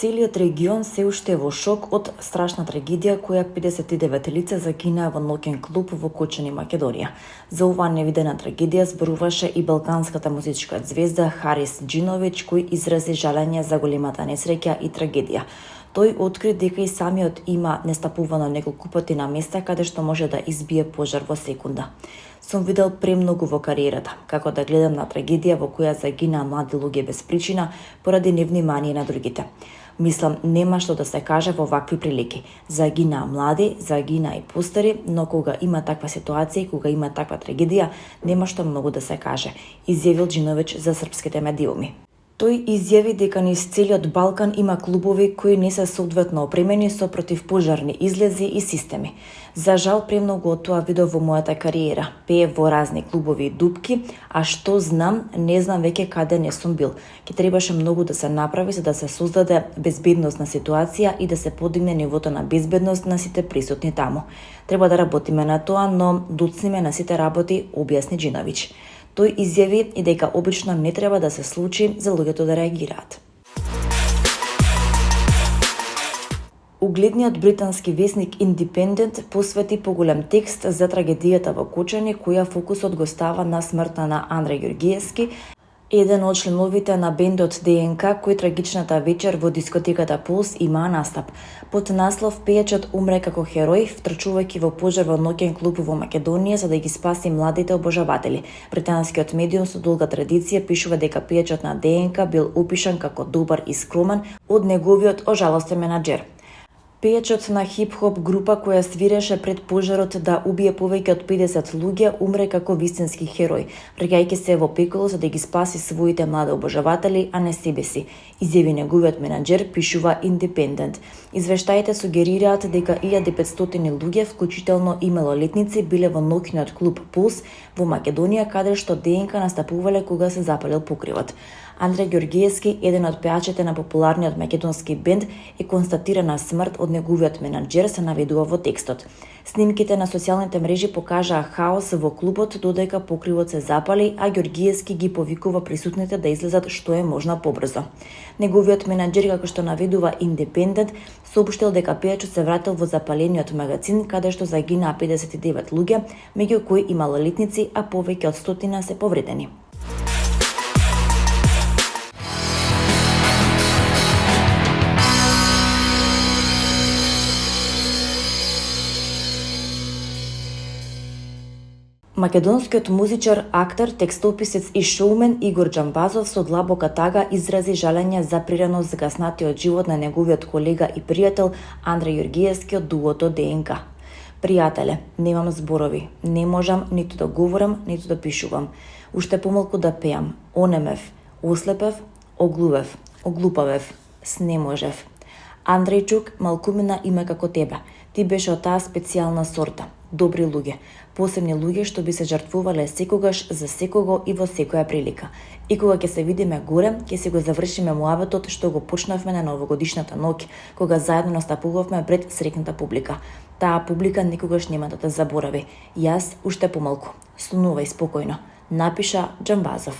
Целиот регион се уште е во шок од страшна трагедија која 59 лица загинаа во ноќен клуб во Кочани, Македонија. За оваа невидена трагедија зборуваше и балканската музичка звезда Харис Џиновиќ, кој изрази жалење за големата несреќа и трагедија. Тој откри дека и самиот има нестапувано неколку пати на места каде што може да избие пожар во секунда. Сум видел премногу во кариерата, како да гледам на трагедија во која загинаа млади луѓе без причина поради невнимание на другите. Мислам, нема што да се каже во вакви прилики. Загинаа млади, загинаа и постари, но кога има таква ситуација, кога има таква трагедија, нема што многу да се каже, изјавил Џиновиќ за српските медиуми. Тој изјави дека низ целиот Балкан има клубови кои не се соодветно опремени со противпожарни излези и системи. За жал, премногу од тоа видов во мојата кариера. Пее во разни клубови и дупки, а што знам, не знам веќе каде не сум бил. Ке требаше многу да се направи за да се создаде безбедносна ситуација и да се подигне нивото на безбедност на сите присутни таму. Треба да работиме на тоа, но доцниме на сите работи, објасни Џиновиќ. Тој изјави и дека обично не треба да се случи за луѓето да реагираат. Угледниот британски весник Independent посвети поголем текст за трагедијата во Кочани, која фокусот го става на смртта на Андреј Ѓорѓиевски, еден од членовите на бендот ДНК, кој трагичната вечер во дискотеката Пулс имаа настап. Под наслов "Пејачот умре како херој, втрчувајќи во пожар во ноќен клуб во Македонија за да ги спаси младите обожаватели". Британскиот медиум со долга традиција пишува дека пејачот на ДНК бил опишан како добар и скромен од неговиот ожалостен менаџер. Пејачот на хип-хоп група која свиреше пред пожарот да убие повеќе од 50 луѓе умре како вистински херој, враќајќи се во пеколо за да ги спаси своите млади обожаватели, а не себе си, изјави неговиот менаџер, пишува Independent. Извештаите сугерираат дека 1500 луѓе, вклучително и малолетници, биле во ноќниот клуб Пулс во Македонија, каде што ДНК настапувале кога се запалил покривот. Андреј Ѓорѓиевски, еден од пејачите на популарниот македонски бенд, е констатирана смрт од неговиот менаџер, се наведува во текстот. Снимките на социјалните мрежи покажаа хаос во клубот додека покривот се запали, а Ѓорѓиевски ги повикува присутните да излезат што е можно побрзо. Неговиот менаџер, како што наведува Independent, соопштил дека пејачот се вратил во запалениот магазин каде што загинаа 59 луѓе, меѓу кои и малолетници, а повеќе од 100 се повредени. Македонскиот музичар, актер, текстописец и шоумен Игор Џамбазов со длабока тага изрази жалење за прирано загаснатиот живот на неговиот колега и пријател Андреј Ѓорѓиевски од дуото ДНК. "Пријателе, немам зборови, не можам ниту да говорам, ниту да пишувам. Уште помалку да пеам. Онемев, ослепев, оглувев, оглупавев, снеможев. Андрејчук, малкумина има како тебе. Ти беше од таа специјална сорта. Добри луѓе, посебни луѓе што би се жртвувале секогаш за секого и во секоја прилика. И кога ќе се видиме горе, ќе се го завршиме муабетот што го почнавме на новогодишната ноќ, кога заедно настапувавме пред срекната публика. Таа публика никогаш нема да те заборави. Јас уште помалку. Слунувај спокојно, напиша Џамбазов.